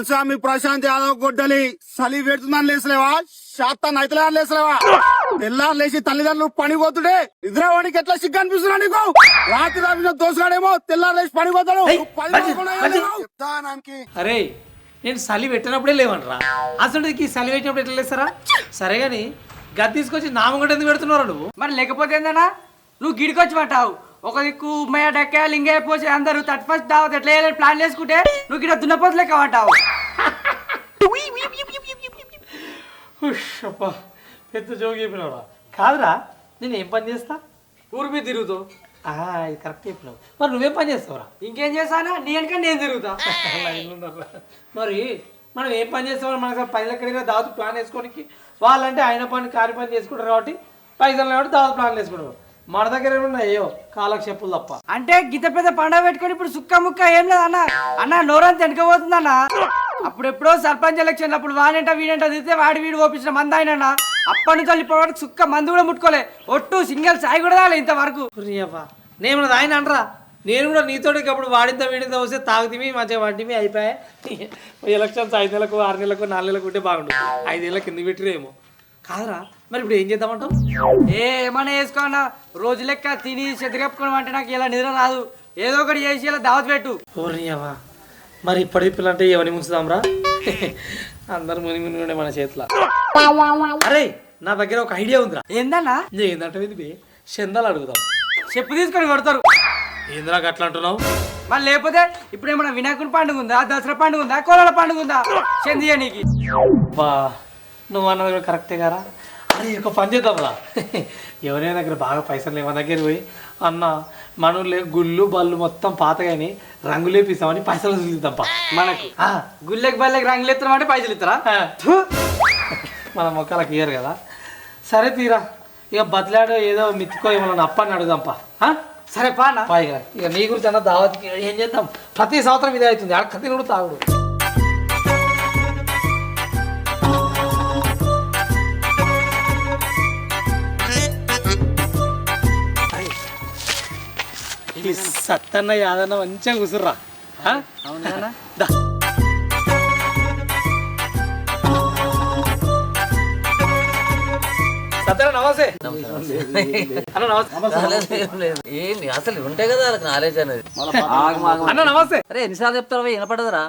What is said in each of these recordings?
గురుస్వామి ప్రశాంత్ యాదవ్ గొడ్డలి సలి పెడుతుందని లేసలేవా శాతం నైతలేని లేసలేవా తెల్లారు లేచి తల్లిదండ్రులు పనిపోతుండే నిద్రవాడికి ఎట్లా సిగ్గు అనిపిస్తున్నా నీకు రాత్రి రాసిన దోసుగాడేమో తెల్లారు లేచి పనిపోతాడు అరే నేను చలి పెట్టినప్పుడే లేవనరా అసలు చలి పెట్టినప్పుడు ఎట్లా లేస్తారా సరే గాని గది తీసుకొచ్చి నామగడ్డ ఎందుకు పెడుతున్నారా నువ్వు మరి లేకపోతే ఏందన్నా నువ్వు గిడికొచ్చి పట్టావు ఒక దిక్కు ఉమ్మయ్య డక్క లింగే పోసి అందరూ 31st దావత్ ఎట్లా వేయాలని ప్లాన్ చేసుకుంటే నువ్వు గిడ దున్నపోతు లెక్క పట్టావు. పెద్ద జోగి చెప్పినావురా కాదురా నేను ఏం పని చేస్తా ఊరి మీద తిరుగుతావు. ఇది కరెక్ట్ చెప్పినావు మరి నువ్వేం పని చేస్తావురా ఇంకేం చేస్తానా నీ వెనక నేను తిరుగుతా. మరి మనం ఏం పని చేస్తామని మనకు పైసలు ఎక్కడికైనా దావత్ ప్లాన్ వేసుకోనికి వాళ్ళంటే ఆయన పని కాని పని చేసుకుంటారు కాబట్టి పైసలు కాబట్టి దావత్ ప్లాన్ వేసుకుంటారు మన దగ్గర ఏమన్నా అయ్యో కాళ్ళకు చెప్పులు తప్ప. అంటే గిత పెద్ద పండగ పెట్టుకొని ఇప్పుడు సుక్క ముక్క ఏం లేదు అన్న అన్న నోరంతా వెనకపోతుందన్న. అప్పుడు ఎప్పుడో సర్పంచ్ ఎలక్షన్ అప్పుడు వాడంట వీడంట తిరిగితే వాడి వీడు ఓపించిన మంది ఆయన అప్పటి నుంచి ఇప్పటి వరకు సుక్క మందు కూడా ముట్టుకోలే ఒట్టు సింగల్ సాయి కూడా రాలే ఇంతవరకు. నేను ఆయన అనరా నేను కూడా నీతోటి అప్పుడు వాడింత వీడింత వస్తే తాగుతీమి మంచిగా వాడిమి అయిపోయాయి. ఎలక్షన్స్ 5 నెలలకు 6 నెలలకు 4 నెలలకు ఉంటే బాగుంటుంది 5 ఏళ్ళ కింద పెట్టిరేమో కాదురా. మరి ఇప్పుడు ఏం చేద్దామంటావు? ఏమన్నా వేసుకోన్నా రోజు లెక్క తిని చెత్తగప్పుకోవడం అంటే నాకు ఇలా నిద్ర రాదు. ఏదో ఒకటి చేసి ఇలా దావత్ పెట్టు. ఓరియవా మరి ఇప్పటి పిల్లంటే ఎవరిని ముంచుదాంరా అందరు ముని ముని ఉండే మన చేతిలో. అరే నా దగ్గర ఒక ఐడియా ఉందిరా. ఏందన్నా? ఏందంటే ఇది చందాలు అడుగుదాం. చెప్పు తీసుకొని కొడతారు. ఏంద్రా అట్లా అంటున్నావు? మరి లేకపోతే ఇప్పుడు ఏమన్నా వినాయకుని పండుగ ఉందా దసరా పండుగ ఉందా కోలాల పండుగ ఉందా చందియానికి? బా నువ్వు అన్నది కూడా కరెక్టే కదా. అరే ఒక పని చేద్దాంరా ఎవరైనా దగ్గర బాగా పైసలు లేవు మన దగ్గర పోయి అన్న మనలే గుళ్ళు బళ్ళు మొత్తం పాతగాని రంగులేపిస్తామని పైసలు చూద్దాంపా. మనకు గుళ్ళకి బల్లకి రంగులు ఎత్తామంటే పైసలు ఇస్తారా? మన మొక్కలకి ఇయ్యరు కదా. సరే తీరా ఇక బతిలాడు ఏదో మిత్తుకో ఏమన్నా అప్పని అడుగుదాంపా. సరే పానా పైగా ఇక నీ గురించి అన్న దావత్కి ఏం చేద్దాం. ప్రతి సంవత్సరం ఇదే అవుతుంది అక్క తినుడు తాగుడు. సత్తన్న యాదన్న మంచిగా కూసుర్రా. సత్తన్న నమస్తే. ఏంటి అసలు ఉంటాయి కదా నాలెడ్జ్ అనేది. అన్న నమస్తే. అరే ఎన్నిసార్లు చెప్తారా వినపడదురా?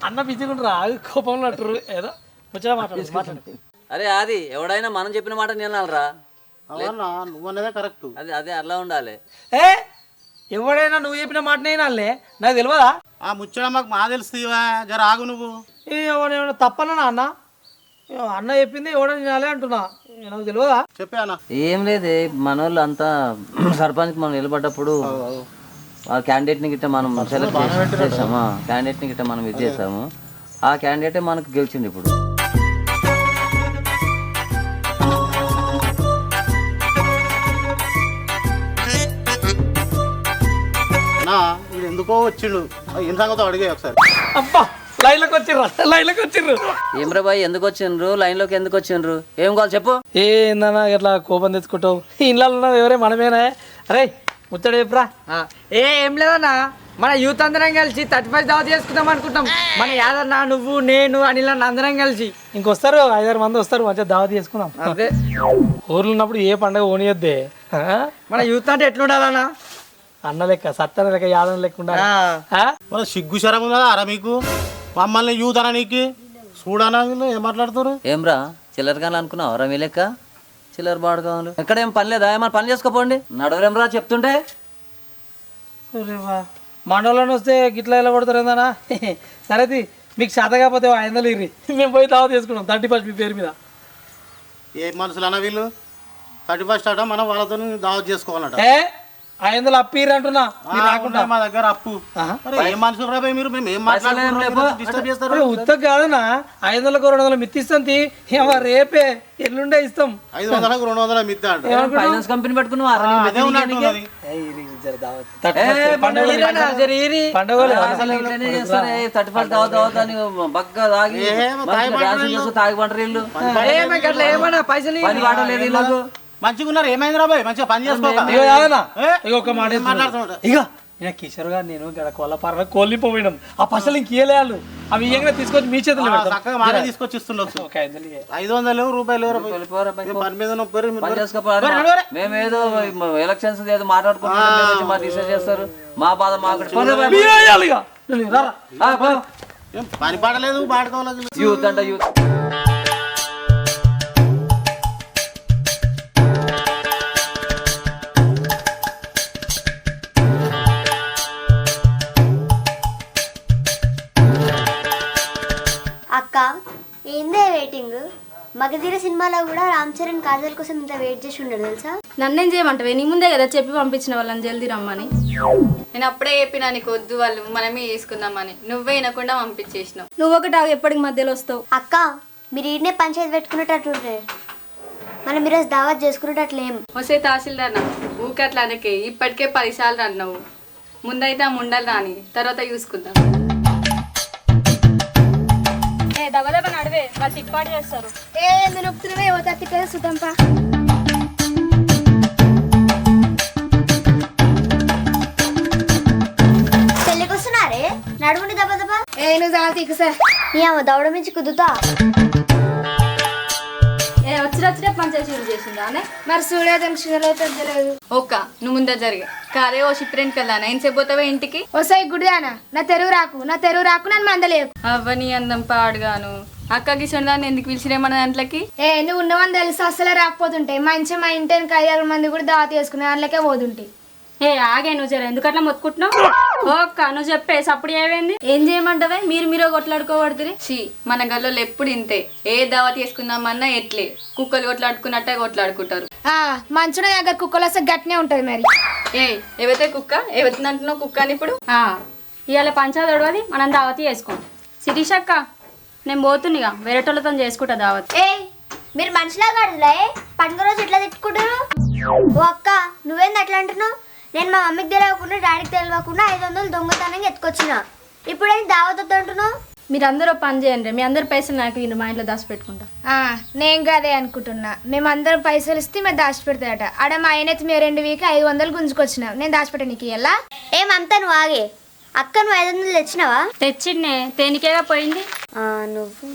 అన్న బిజీకుంటారా కోపంలో అంటారు ఏదో ముచ్చట మాట్లాడు. అరే అది ఎవడైనా మనం చెప్పిన మాట వినాలరా. నువ్వు అనేది కరెక్ట్. అదే అదే అలా ఉండాలి. ఎవడైనా నువ్వు చెప్పిన మాట నేనాలే నాకు తెలియదా? ఆ ముచ్చట మాకు మా తెలుస్తుందివా జర ఆగు నువ్వు. ఎవడేమన్నా తప్పనా అన్న అన్న చెప్పింది ఎవడని వినాలి అంటున్నా నాకు తెలియదా? చెప్పానా? ఏం లేదే మన వాళ్ళు అంతా సర్పంచ్కి మనం నిలబడ్డప్పుడు ఆ క్యాండిడేట్ని గిట్ట మనం సెలెక్ట్ చేసాము. క్యాండిడేట్ని గిట్ట మనం ఇది చేసాము. ఆ క్యాండిడేటే మనకు గెలిచింది. ఇప్పుడు వీడు ఎందుకో వచ్చిండు ఏం సంగతో అడిగే ఒకసారి. అబ్బా లైన్లోకి వచ్చిర్రు. ఏమ్రా బాయ్ ఎందుకు వచ్చిండ్రు? లైన్లోకి ఎందుకు వచ్చిండ్రు? ఏం కావాలి చెప్పు. ఏందన్నా ఇట్లా కోపం తెచ్చుకుంటావు? ఇళ్ళలో ఉన్నది ఎవరే మనమేనా? అరే ముచ్చట చెప్పురా. ఏం లేదన్నా మన యూత్ అందరం కలిసి 31st దావత్ చేసుకుందాం అనుకుంటాం. మన యాదన్న నువ్వు నేను అనిల్ అందరం కలిసి ఇంకొస్తారు 5-6 మంది వస్తారు మంచిగా దావత్ చేసుకుందాం. అదే ఊర్లో ఉన్నప్పుడు ఏ పండుగ ఓనియొద్దే. మన యూత్ అంటే ఎట్లుండాలన్నా? అన్న లెక్క సత్తన లెక్క యాదన లెక్క ఉండాలి. సిగ్గు శరం ఉందా అరా మీకు? మమ్మల్ని యూత్ అనా నీకు చూడనా? వీళ్ళు ఏం మాట్లాడుతారు? ఏమ్రా చిల్లర కానీ అనుకున్నావు మీ లెక్క చిల్లర బాడు కావాలి. ఎక్కడ ఏం పని లేదా? ఏమన్నా పని చేసుకోపోండి. నడవరేమ్రా చెప్తుంటే. మండలంలో వస్తే గిట్లా ఎలా పడతారు ఏందన్నా? సరే మీకు చేత కాకపోతే 500 ఇర్రి మేము పోయి దావత్ చేసుకున్నాం 31st మీ పేరు మీద. ఏ మనుషులు అన్న వీళ్ళు? 31st అట మనం వాళ్ళతో దావత్ చేసుకోవాలట. 500 అప్పిర్రు అంటున్నా మా దగ్గర అప్పు. ఏ మనుషులు రాబోయే మీరు? మేము ఏం మాట్లాడుతున్నాం? ఉత్తగ కాదన్నా 500కు 200 మిత్తిస్తాం. రేపే ఎల్లుండే ఇస్తాం. 500కు 200 మిత్తి అంట. ఫైనాన్స్ కంపెనీ పెట్టుకున్నావు. బగ్గా తాగి తాగిపంటారు వీళ్ళు. పని వాడలేదు వీళ్ళకు. మంచిగా ఉన్నారు. ఏమైంది రాబాయ్? మంచిగా పని చేసుకోవాలి. ఒక మాట ఇక ఇక కిషోర్ గారు నేను గడ కోళ్ళ పార కోల్లిపోయినాం ఆ పసలు ఇంకేయాలి అవి ఏంగా తీసుకొచ్చి మీ చేతులు చక్కగా మానే తీసుకొచ్చి ఇస్తుండొచ్చు. ఒక 500 రూపాయలు పని మీద పని చేసుకోపోవాలి. మేమేదో ఎలక్షన్స్ ఏదో మాట్లాడుకుంటున్నాం, మా డిసైడ్ చేస్తారు. మా బాధ పని పాడలేదు పాడుకోవాలి. యూత్ అంటే యూత్. అక్క ఏందే వెయిటింగ్? మగధీర సినిమాలో కూడా రామ్ చరణ్ కాజల్ కోసం ఇంత వెయిట్ చేసి ఉండడు తెలుసా? నన్నేం చేయమంటావే? నీ ముందే కదా చెప్పి పంపించిన వాళ్ళని జల్దీ రమ్మని. నేను అప్పుడే చెప్పినా నీకు వద్దు, వాళ్ళు మనమే చేసుకుందామని. నువ్వే వినకుండా పంపించేసినావు. నువ్వు ఒకటి ఎప్పటికి మధ్యలో వస్తావు. అక్క మీరు ఈడనే పంచాయతీ పెట్టుకునేటట్టుంటే మనం ఈరోజు దావత్ చేసుకునేటట్లేం. వస్తే తహసీల్దార్ నా ఊకట్లా అనకే. ఇప్పటికే 10 సార్లు అన్నావు. ముందైతే ఆ ముండలు రాని, తర్వాత చూసుకుందాం. దబదబ నడివే, వాళ్ళు తిప్పాటు చేస్తారు. నొప్పుతున్నవే ఓ సుతంపా. పెళ్ళికొస్తున్నారే నడుముని దెబ్బ దెబ్బ. నువ్వు చాలా తీకు సార్ నీ అమ్మ దవడ మించి కుదుతా. వచ్చినప్పుడే పంచాయతీ షురూ చేసిందా? మరి చూడలేదు తెలియదు. ఓక్క నువ్వు ముందే జరిగే కారే ఓ షిప్రెంట్ కదా ఏం చెప్పబోతావా ఇంటికి? వస్తాయి గుడిదానా నా తెరువు రాకు నన్ను మందలేవు. అవ్వని అందం పాడుగాను అక్కకి దాన్ని ఎందుకు పిలిచిరే మన దాంట్లోకి? నువ్వు ఉన్నవని తెలుసు అసలే రాకపోతుంటాయి. మంచిగా మా ఇంటికి 5-6 మంది కూడా దావత్ చేసుకునే దాంట్లోకే పోతుంటాయి. ఆగే నువ్వు జర ఎందుకు అట్లా మొత్తుకుంటున్నావు? ఓక్క నువ్వు చెప్పేసి అప్పుడు ఏమైంది? ఏం చేయమంటావే? మీరు కొట్లాడుకోబడుతుంది. షీ మన గల్లలో ఎప్పుడు ఇంతే. ఏ దావత్ చేసుకుందామన్నా ఎట్లే కుక్కలు కొట్లాడుకున్నట్టే కొట్లాడుకుంటారు. మంచున దగ్గర కుక్కలు వస్తే గట్టినే ఉంటది. మరి ఎవతే కుక్క ఎవరిని అంటున్నావు కుక్క అని? ఇప్పుడు ఇవాళ పంచాయతీ ఒడవది, మనం దావతీ చేసుకోం. శిరీష్ అక్క నేను పోతుందిగా, వేరేటోళ్ళతో చేసుకుంటా దావత్. మీరు మనిషిలాగా అడుగులే పండుగ రోజు ఎట్లా తిట్టుకుంటారు? ఓ అక్క నువ్వేంది అట్లా అంటున్నావు? నేను మా మమ్మీకి తెలియకుండా డాడీకి తెలియకుండా 500 దొంగతనంగా ఎత్తుకొచ్చిన. ఇప్పుడేం దావత్ అంటున్నావు? మీరందరూ పని చేయండి, మీ అందరు పైసలు నాకు వీళ్ళు మా ఇంట్లో దాచి పెట్టుకుంటా. నేను అదే అనుకుంటున్నా. మేము అందరం పైసలు ఇస్తే మేము దాచిపెడతాడట. ఆడ మా ఆయనైతే మేము 2 వీక్ 500 గుంజుకొచ్చినా. నేను దాచిపెట్టా నీకు ఎలా? ఏమంతా నువ్వు ఆగే. అక్క నువ్వు 500 తెచ్చినావా? తెచ్చిండే తేనికేగా పోయింది. నువ్వు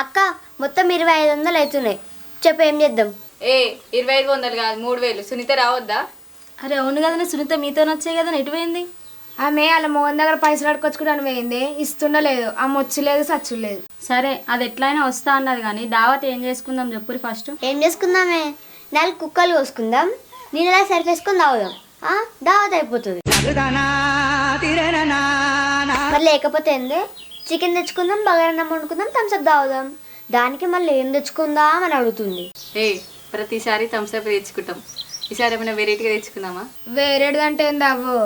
అక్క మొత్తం 2500 అవుతున్నాయి. చెప్పు ఏం చేద్దాం? 2500 కాదు 3000. సునీత రావద్దా? అరే అవును కదనే, సునీత మీతో వచ్చాయి కదా, ఎటు పోయింది? ఆమె వాళ్ళ మోహన్ దగ్గర పైసలు అడుకొచ్చుకోవడానికి పోయింది. ఇస్తుండలేదు. ఆమె వచ్చలేదు సచ్చులేదు. సరే అది ఎట్లయినా వస్తా అన్నది కానీ దావత్ ఏం చేసుకుందాం చెప్పురి ఫస్ట్. ఏం చేసుకుందామే? 4 కుక్కలు కోసుకుందాం, నేను ఇలా సరిపేసుకొని తాగుదాం. దావత్ అయిపోతుంది. మరి లేకపోతే ఏంది? చికెన్ తెచ్చుకుందాం, బగారన్నం వండుకుందాం, థమ్స్అప్ తాగుదాం. దానికి మళ్ళీ ఏం తెచ్చుకుందాం అని అడుగుతుంది. ప్రతిసారి థమ్స్అప్ తెచ్చుకుంటాం. ఈసారి ఏమైనా వెరైటీగా తెచ్చుకుందామా? వేరేడు అంటే ఏంది అవ్వు?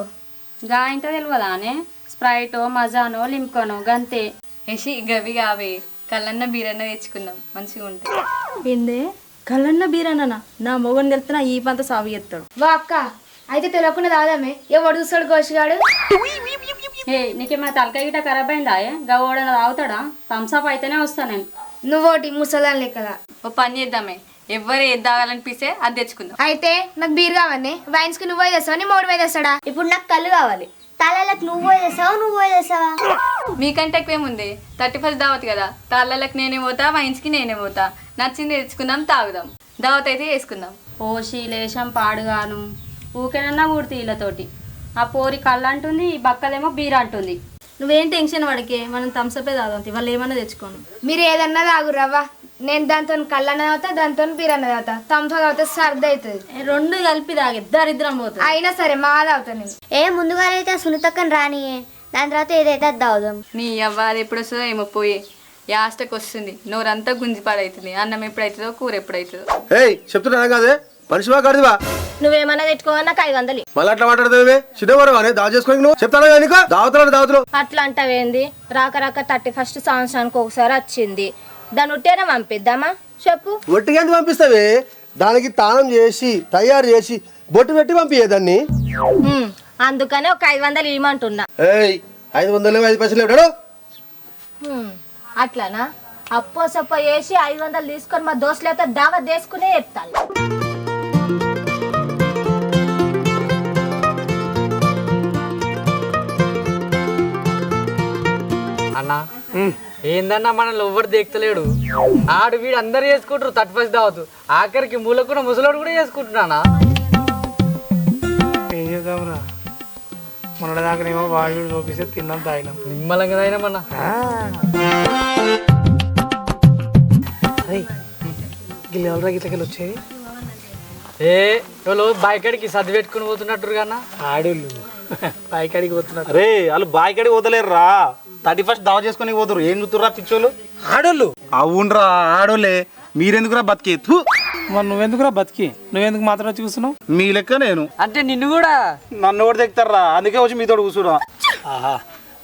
గా ఇంత తెలియదానే? స్ప్రైటో మజానో లింకోనో గంతే. గవి కావే కళ్ళన్న బీరన్న తెచ్చుకుందాం, మంచిగా ఉంటాయి. ఏందే కళ్ళన్న బీరన్న? నా మొగని తెలుతున్నా ఈ పంత సాగు చేస్తాడు. వా అక్క అయితే తెలియకుండా తాగుదామే. ఎవడు చూస్తాడు గోషిగాడు? నీకేమైనా తలకాయ గిట్ట ఖరాబ్ అయిందా? గవ్వడన తాగుతాడా? థమ్స్అప్ అయితేనే వస్తా నేను. నువ్వోటి ముసలాన్ లెక్కగా. ఓ పని చేద్దామే, ఎవరు ఏది తాగాలనిపిస్తే అది తెచ్చుకుందాం. అయితే నాకు బీర్ కావాలి. వైన్స్ కి నువ్వు చేస్తావా నీ మోడు చేస్తాడా? ఇప్పుడు నాకు కళ్ళు కావాలి. తాళాలకు నువ్వు చేస్తావా నువ్వు చేస్తావా? మీకంటే ఎక్కువేముంది, 31st దావత్ కదా. తాళ్ళకి నేనే పోతా, వైన్స్కి నేనే పోతా. నచ్చింది తెచ్చుకుందాం, తాగుదాం. దావత్ అయితే వేసుకుందాం. ఓషి లేశం పాడుగాను ఊకేనన్నా కూడితే వీళ్ళతోటి. ఆ పోరి కళ్ళు అంటుంది, ఈ బక్కదేమో బీర్ అంటుంది. నువ్వేం టెన్షన్ పడికే, మనం థమ్స్అపే తాగుతాం. వాళ్ళు ఏమన్నా తెచ్చుకోను. మీరు ఏదన్నా తాగురవ్వా. నేను దాంతో కళ్ళన్న తాగుతా, దాంతో బీర్ అన్న తాగుతా. థమ్స్అప్ తాగితే సర్ది అవుతుంది. 2 కలిపి తాగే దరిద్రం పోతుంది. అయినా సరే మా తాగుతా నేను. ముందుగా అయితే సునీతక్కని రానియే, దాని తర్వాత ఏదైతే అది తాగుదాం. నీ అవ్వ అది ఎప్పుడు వస్తుందో ఏమో పోయే. యాస్టకు వస్తుంది, నోరంతా గుంజిపాడవుతుంది. అన్నం ఎప్పుడైతుందో కూర ఎప్పుడైతుందో. చెప్తున్నా కాదే మనిషివా కడిదివా? నువ్వేమన్నా తెచ్చుకోవాలి, నాకు 500. మళ్ళీ అట్లా మాట్లాడతావే? చిన్నవారు దా చేసుకోని నువ్వు చెప్తాను దావతులు అట్లా అంటావేంది? రాక 31st సంవత్సరానికి ఒకసారి వచ్చింది, దాన్ని ఉట్టేనా పంపిద్దామా చెప్పు? ఒట్టిగా పంపిస్తావే? దానికి తానం చేసి తయారు చేసి బొట్టు పెట్టి పంపియే దాన్ని. అందుకనే ఒక 500 ఇవ్వమంటున్నా. 500 5 పైసలు ఇవ్వడాడు. అట్లానా? అప్పో సప్పో వేసి 500 తీసుకొని మా దోస్తులతో దావత్ చేసుకునే చెప్తాను. అన్న ఏందన్నా మనల్ని ఎవ్వరు దేక్తలేడు. ఆడు వీడు అందరు చేసుకుంటారు 31st దావతు. ఆఖరికి మూలకున్న ముసలోడు కూడా చేసుకుంటున్నానా. ఏం చేద్దాంరా, మొన్నటి దాకానేమో వాడు చూపిస్తే తిన్నాం తాగినాం. నిమ్మలంగా తాగినామన్నా. గిల్లెవరా గిట్లకెళ్ళి వచ్చేది ఏ వాళ్ళు బాయికాడికి సర్ది పెట్టుకుని పోతున్నట్టు కన్నా. ఆడోళ్ళు పైకాడికి పోతున్నారు. అరే వాళ్ళు బాయికాడికి పోతలేరురా, 31st దావా చేసుకుని పోతురు. ఏం చూతుర్రా పిచ్చోళ్ళు? ఆడోళ్ళు అవునరా ఆడోళ్ళే. మీరెందుకురా బతికే? థు. మరి నువ్వెందుకురా బతికి, నువ్వెందుకు మాత్రం వచ్చి కూర్చున్నావు? మీ లెక్క నేను. అంటే నిన్ను కూడా నన్ను కూడా తెగుతారా, అందుకే వచ్చి మీతో కూర్చురా. ఆహా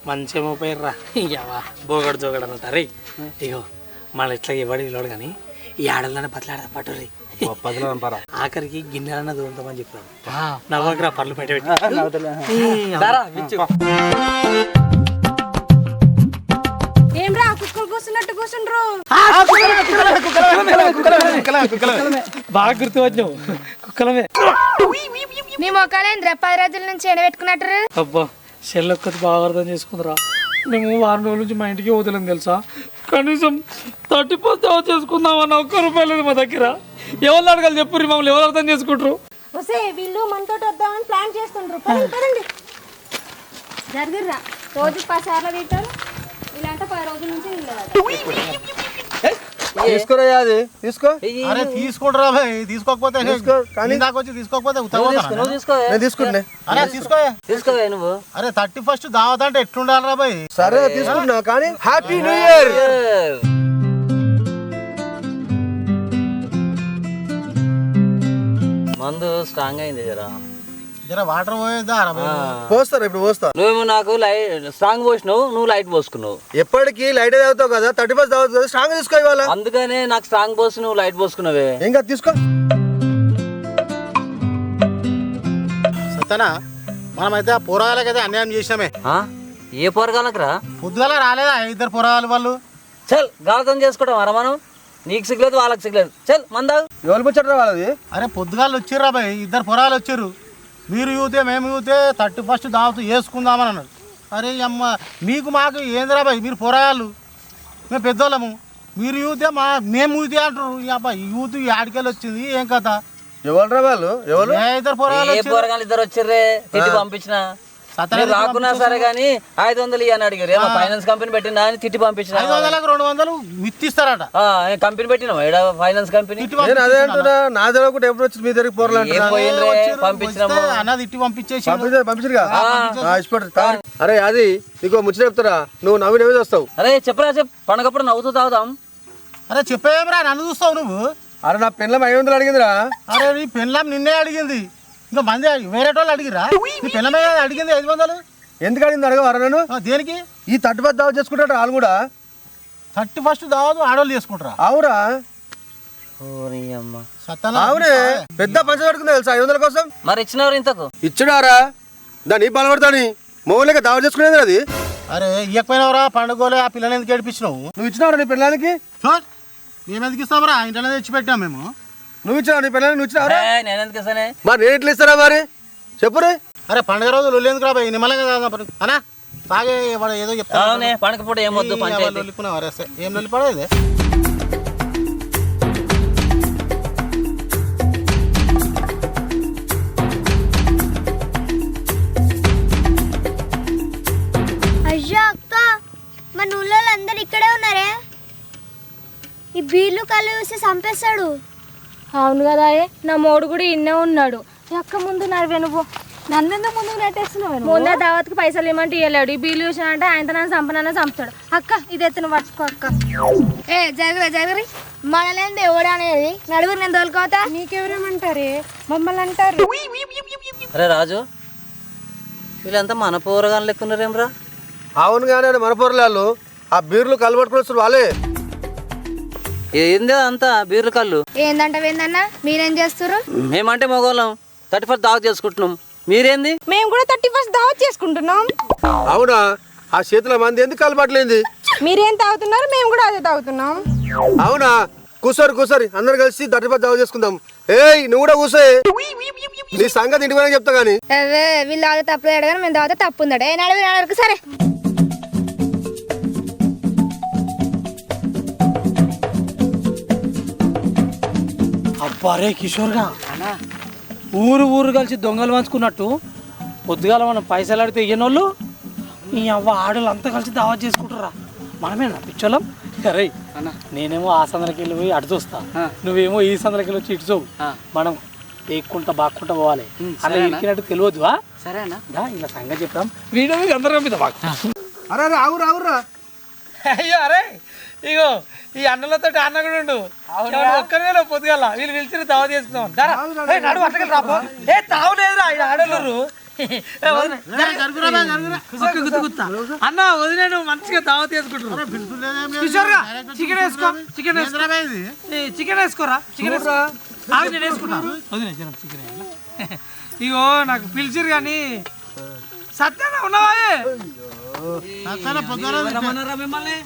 మంచిగా పోయిర్రా. ఇవ్వా బోగడు జోగడు అన్నట్టు. రే ఇగో మళ్ళీ ఇట్లా ఇవ్వడు ఇవ్వడు కానీ ఈ ఆడలనే బతలాడతా పట్టు రే. ఆఖరికి గిన్నెలన్న దూరుతామని చెప్పాను. నవ్వకరా పళ్ళు పెట్టబెట్టి. ఏమ్రా కుక్కలు కూర్చున్నట్టు కూర్చుండ్రు. బాగా గుర్తు వచ్చావు, కుక్కలమే. నీ మొక్కలేంద్ర 10 రోజుల నుంచి ఎండబెట్టుకున్నట్టు. అబ్బా చెల్లొక్కది బాగా అర్థం చేసుకుందిరా. మేము వారం రోజుల నుంచి మా ఇంటికి వదలం తెలుసా. కనీసం 31st దావా చేసుకుందామన్న ₹1 లేదు మా దగ్గర. ఎవరు అడగాలి చెప్పు, మమ్మల్ని ఎవరు అర్థం చేసుకుంటారు? వస్తే వీళ్ళు మనతో వద్దామని ప్లాన్ చేస్తుండ్రు. పదండి జరుగుర్రా. రోజుకి 10 సార్లు తింటారు. ఇలాంటి 10 రోజుల నుంచి తీసుకోరా అది తీసుకో. అరే తీసుకుంటారా భయ్, తీసుకోకపోతే వచ్చి తీసుకోకపోతే నువ్వు తీసుకో నేను తీసుకుంటున్నా. అరే తీసుకో. తీసుకోవే నువ్వు. అరే 31st దావత్ అంటే ఎట్లుండాలరా భయ్? సరే తీసుకుంటున్నా కానీ హ్యాపీ న్యూ ఇయర్. మందు స్ట్రాంగ్ అయింది జరా. జర వాటర్ పోయేదా? పోస్తారా ఇప్పుడు పోస్తా. నువ్వు నాకు స్ట్రాంగ్ పోసినావు, నువ్వు లైట్ పోసుకున్నావు. ఎప్పటికీ లైట్ తాగుతావు కదా, 31st తాగుతావు కదా, స్ట్రాంగ్ తీసుకో ఇవాళ. అందుకనే నాకు స్ట్రాంగ్ పోసి నువ్వు లైట్ పోసుకున్నావే. ఇంకా తీసుకో. సత్తనా మనమైతే ఆ పోరాలకైతే అన్యాయం చేసినామే. ఏ పొరగాలకురా? పొద్దుగాల రాలేదా 2 పోరాలు వాళ్ళు? చల్ గాలతం చేసుకోవడం అరా మనం. నీకు సిగ్గులేదు వాళ్ళకి సిగ్గులేదు. చల్ మందా. ఎవరు ముచ్చట్రా వాళ్ళది? అరే పొద్దుగాలు వచ్చిర్రా భయ్, 2 పొరాలు వచ్చిర్రు. మీరు యూతే మేము యూతే 31st దావతు వేసుకుందామని అన్నారు. అరే అమ్మ మీకు మాకు ఏందిరా భయ్, మీరు పొరాలు మేము పెద్దోళ్ళము, మీరు యూతే మేము యూతే అంటారు. అబ్బా యూత్ ఆడికెళ్ళి వచ్చింది ఏం కథ? ఎవరురా వాళ్ళు? ఎవరు? 2 పొరాలు ఏ పొరగాలు ఇద్దరు వచ్చిర్రే, తిట్టి పంపించిన. రాకున్నా సరే గానీ 500 ఇవ్వని అడిగారు. ఏమో ఫైనాన్స్ కంపెనీ పెట్టినా అని తిట్టి పంపించిన. 500కు 200 మిత్తిస్తారట. కంపెనీ పెట్టినా ఫైనాన్స్ కంపెనీ. నేను అదే అంటున్నా, నా దగ్గర ఎప్పుడు వచ్చి మీ దగ్గర పోరలు పంపించినాము అన్నది ఇట్టి పంపించేసి పంపించరుగా. అరే అది నీకు ముచ్చట చెప్తారా, నువ్వు నవ్వి నవ్వి వస్తావు. అరే చెప్పరా పండగప్పుడు నవ్వుతూ తాగుతాం. అరే చెప్పేమరా, నన్ను చూస్తావు నువ్వు? అరే నా పెన్లం 500 అడిగిందిరా. అరే నీ పెన్లం నిన్నే అడిగింది, ఇంకా మంది వేరే వాళ్ళు అడిగిరా? నీ పెన్లమే అడిగింది 500. ఎందుకు అడిగింది అడగవారా నేను? దేనికి? ఈ 31st దావత్ చేసుకుంటారు వాళ్ళు కూడా. 31st దావత్ ఆడవాళ్ళు చేసుకుంటారా? అవురా? సత్తనా అవునే, పెద్ద పంచ పడుకుంది తెలుసా 500 కోసం. మరి ఇచ్చినవారు ఇంతకు? ఇచ్చుడారా దాన్ని బలపడతాని మౌలిక దావత్ చేసుకునేది అది. అరే ఇయ్యకపోయినావురా పండుగోలే, ఆ పిల్లని ఎందుకు ఏడిపించినావు? నువ్వు ఇచ్చినావురా నీ పిల్లలకి? మేము ఎందుకు ఇస్తామరా, ఇంటనే తెచ్చి పెట్టాం మేము. నువ్వు ఇచ్చినావు నీ పిల్లలకి? నువ్వు ఇచ్చినావురా? నేను ఎందుకు ఇస్తానే? మరి నేను ఎట్లా ఇస్తారా మరి చెప్పురే. అరే పండుగ రోజు ఎందుకు రాబాయి నిమ్మలంగా అనా తాగే వాడు ఏదో చెప్తాను. పండుగ పూట ఏమొద్దు పంచాయతీ. ఏం వెళ్ళిపడేది? అయ్యో అక్క, మన ఊళ్ళో అందరు ఇక్కడే ఉన్నారే. ఈ బీర్లు కళ్ళు చూసి చంపేస్తాడు. అవును కదా, నా మోడు కూడా ఇన్నే ఉన్నాడు. అక్క ముందు నడివే నువ్వు. నన్నెందుకు ముందు నెట్టేస్తున్నావు? ముందే దావత్కి పైసలు ఇవ్వమంటే ఇవ్వలేడు. ఈ బిల్లు చూసానంటే ఆయన నన్ను చంపనన్నా చంపుతాడు. అక్క ఇది ఎత్తున పట్టుకో అక్క. ఏ జగరి మనలేంది ఎవడు అనేది? నలుగురు నేను తోలుకోతా. నీకెవరేమంటారే? మమ్మల్ని అంటారు. అరే రాజు, వీళ్ళంతా మన పోరగాళ్ళు లెక్కున్నారేమ్రా? అవును కానీ మన పొరలు ఆ బీర్లు కళ్ళు పట్టుకొని వాళ్ళే. ఏంది అంతా బీర్లు కళ్ళు? ఏందంట ఏందన్నా, మీరేం చేస్తారు? మేమంటే మగవాళ్ళం 31st దావత్ చేసుకుంటున్నాం. మీరేంది? మేము కూడా 31st దావత్ చేసుకుంటున్నాం. అవునా? ఆ చేతుల మంది ఎందుకు కళ్ళు పట్టలేంది? మీరేం తాగుతున్నారు, మేము కూడా అదే తాగుతున్నాం. అవునా? కూసరి అందరు కలిసి 31st దావత్ చేసుకుందాం. ఏయ్ నువ్వు కూడా కూసే, నీ సంగతి ఇంటికి పోయినా చెప్తా గానీ. వీళ్ళు తాగితే తప్పు కానీ మేము తాగితే తప్పు ఉందట. నడుగు సరే. అబ్బారే కిషోర్గా ఊరు ఊరు కలిసి దొంగలు పంచుకున్నట్టు పొద్దుగాల మనం పైసలు అడిగితే ఇయ్యనోళ్ళు ఈ అవ్వ ఆడలు అంతా కలిసి దావా చేసుకుంటారా మనమేనా పిచ్చోళ్ళం అరే నేనేమో ఆ సందలకి వెళ్ళి పోయి అటు చూస్తా నువ్వేమో ఈ సందలకి వెళ్ళి వచ్చి ఇటు చూవు మనం ఏక్కుంటా బాక్కుంటా పోవాలి అలా ఇరికినట్టు తెలియదువా సరేనా ఇలా సంగతి చెప్తాం వీడియో మీకు అందరూ పంపిద్దాం అరే ఆవురా ఆవురా అయ్యో అరే ఇగో ఈ అన్నలతో అన్న కూడా ఉండు ఒక్కనే పొద్దుగాల వీళ్ళు పిలిచి దావా చేసుకుందాం నడు అట్టగా రాపో ఏ తావులేదురా ఈ ఆడోళ్ళు అన్న వదిలే నువ్వు మంచిగా దావా చేసుకుంటున్నావు చికెన్ వేసుకో చికెన్ చికెన్ వేసుకోరా చికెన్ వేసుకో నేను వేసుకుంటా వదిలే చికెన్ ఇగో నాకు పిలిచిరు కానీ సత్యాన ఉన్నావా మిమ్మల్ని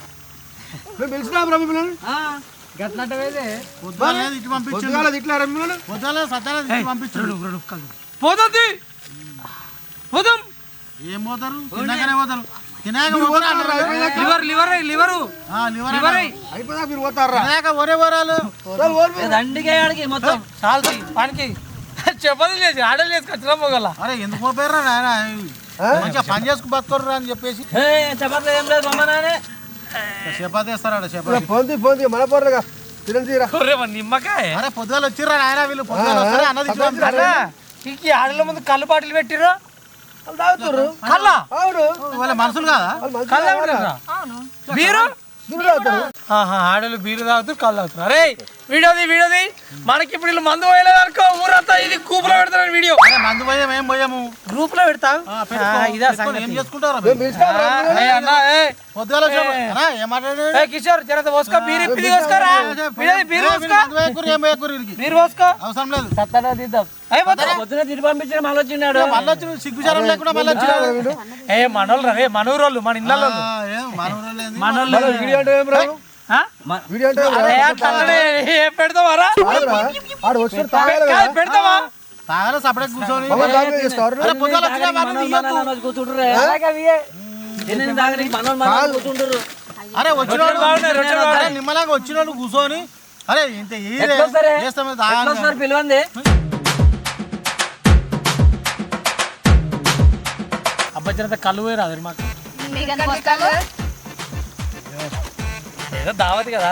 పోతుంది పోదాం ఏం పోతారు తిన్నాకనే పోతారు మొత్తం చాలు పానికి చెప్పదు లేదు ఆడలు లేదు ఖచ్చితంగా పోగల అరే ఎందుకు పోయారా నాయన మంచిగా పని చేసుకు బతుకోర్రా అని చెప్పేసి చెప్పదు ఏం లేదు మమ్మ నానే చపాతీ వేస్తారా చపాతీ పోంది మన పొరగా తినంతీరా నిమ్మకాయ అరే పొద్దుగాల వచ్చిర్రా నాయన వీళ్ళు పొద్దుగాల వస్తారే అన్నది ఈ ఆడల ముందు కళ్ళు బాటిల్ పెట్టిర్రు తాగుతారు కళ్ళ వాళ్ళ మనుషులు కాదా కళ్ళ మీరు ఆడలు బీరు తాగుతారు కళ్ళు తాగుతారు అరే వీడియోది మనకి ఇప్పుడు వీళ్ళు మందు పోయలేదు అనుకో ఊరంతా ఇది కూపులో పెడతారు వీడియో మందు పోయాం ఏం పోయాము గ్రూప్ లో పెడతా ఏం చేసుకుంటారా పొద్దుగాల కిషోర్ జర పోసుకో బీరు ఇప్పి పోసుకోరా బీరు పోసుకో అవసరం లేదు సత్తడా తీద్దాం పొద్దున తిరిగి పంపించిన మళ్ళీ వచ్చినాడు మళ్ళీ వచ్చి సిగ్గుచారం లేకుండా మళ్ళీ వచ్చినాడు ఏ మనోళ్ళు రే మనూరోళ్ళు మన ఇళ్ళలో మనోళ్ళు పెడతావారా పెడతావా తాగలే సపరేట్ కూర్చొని అరే వచ్చిన నిమ్మలాగా వచ్చినోళ్ళు కూర్చొని అరే ఇంత పిలవండి అబ్బాయి కళ్ళు పోయి రాదు మాకు ఏదో దావతి కదా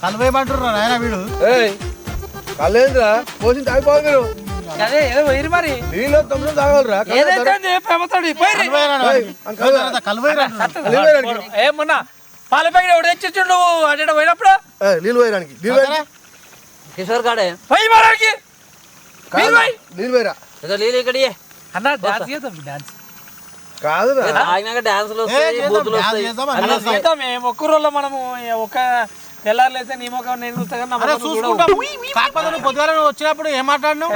కళ్ళు వేయమంటున్నారు ఆయన వీడు కళ్ళేంద్రా పోసి తాగిపోవాలి మీరు అదే ఏదో పోయిరు మరి నీళ్ళు తొమ్మిది తాగలరా ఏమన్నా పాల ప్యాకెట్ ఎవడు తెచ్చిచ్చుండు నువ్వు అటు పోయినప్పుడు నీళ్ళు పోయడానికి కిషోర్ కాడే పోయి మారానికి నీళ్ళు పోయరా నీళ్ళు ఇక్కడ అన్న డాన్స్ చేద్దాం డాన్స్ కాదు ఆగినాక డాన్సులు వస్తాయి బూతులు వస్తాయి ఒక్క రోజులో మనము ఒక తెల్లారులు అయితే నీ మొక్క నేను చూసుకుంటాం పొద్దుగాల వచ్చినప్పుడు ఏం మాట్లాడినావు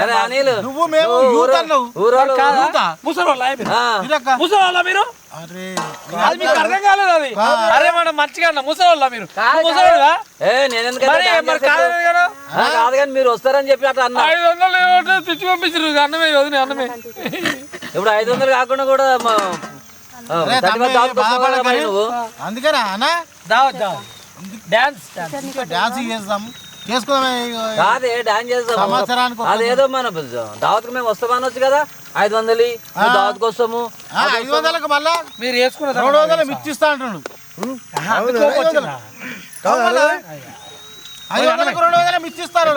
నువ్వు మేము ముసలోళ్ళ మీరు అది మీకు అర్థం కాలేదు అది అరే మనం మంచిగా అన్న ముసలోళ్ళ మీరు ముసలోళ్ళా కాదు కానీ మీరు వస్తారని చెప్పి అట్లా అన్న 500 తెచ్చి పంపించారు అన్నమే వదిన అన్నమే ఇప్పుడు 500 కాకుండా కూడా నువ్వు అందుకేనా అన్న దావత్ డాన్స్ చేస్తాం చేసుకుందాం కాదే డాన్స్ చేస్తాం సంవత్సరానికి అదేదో మన దావత్కి మేము వస్తామనొచ్చు కదా 500 దావత్కి వస్తాము 500కి మళ్ళా మీరు వేసుకున్న 200 మిచ్చిస్తా అంటున్నాడు 500 మిచ్చిస్తారు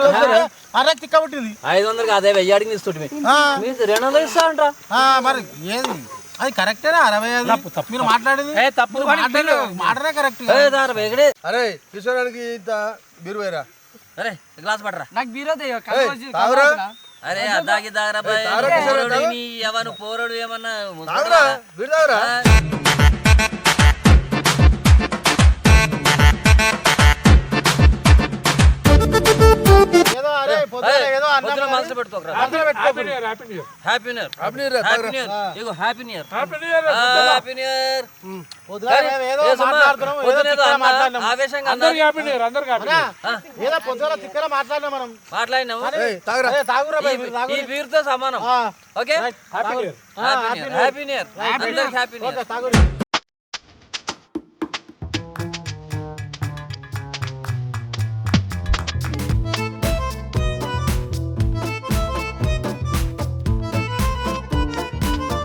అరే తిక్కబట్టింది 500 అదే 1000 అడిగి ఇస్తుంటే 200 ఇస్తా అంటారా మరి ఏది అది కరెక్టేనా 60 మీరు మాట్లాడేది తప్పు మాటనే కరెక్ట్ అరే కిషోరానికి ఇంత బీరు పోయరా అరే గ్లాస్ పడరా నాకు బీరో అరే అదాగి దాగరా ఎవరు పోరడు ఏమన్నా బీరు తాగరా మాట్లాడినాము సమానం ఓకే హ్యాపీ న్యూ ఇయర్ అందరికి హ్యాపీ న్యూ ఇయర్